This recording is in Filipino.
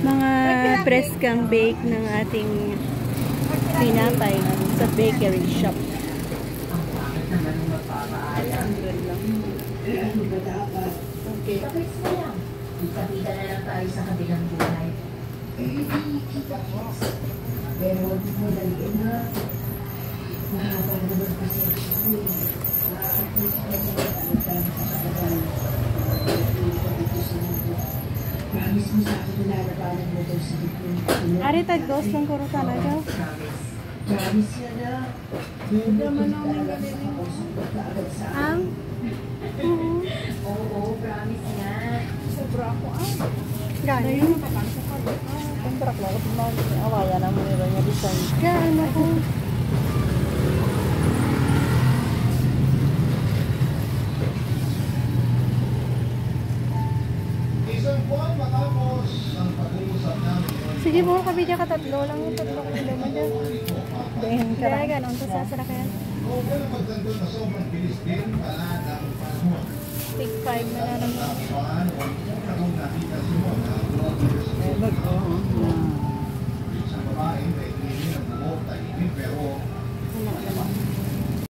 Mga preskang bake ng ating tinapay sa bakery shop. Okay. Kita na lang tayo sa kabilang buhay. Pero huwag mo daliin na. Mahaba naman kasi ako. Promise mo sa akin na lalabanan mo daw sa dito. Ari tagos ng kurutan na daw. Promise yan na. Hindi naman namin galing. Ang? Oo, promise nga. Sobra ako gano'n yun? Kontrak lang. Awaya naman nila niya design. Gano'n ako. Isang buwan matapos ang pag-uusap namin. Sige mo, kabidya ka tatlo lang. Tatlo ko naman dyan. Dahil ka Kaya lang. gano'n. Ito sasara kaya. O pero magdandun na sobrang bilis din pala ng panahon. Take 5 na lang. Ang tapuan, huwag mo na kung nakita si Mona.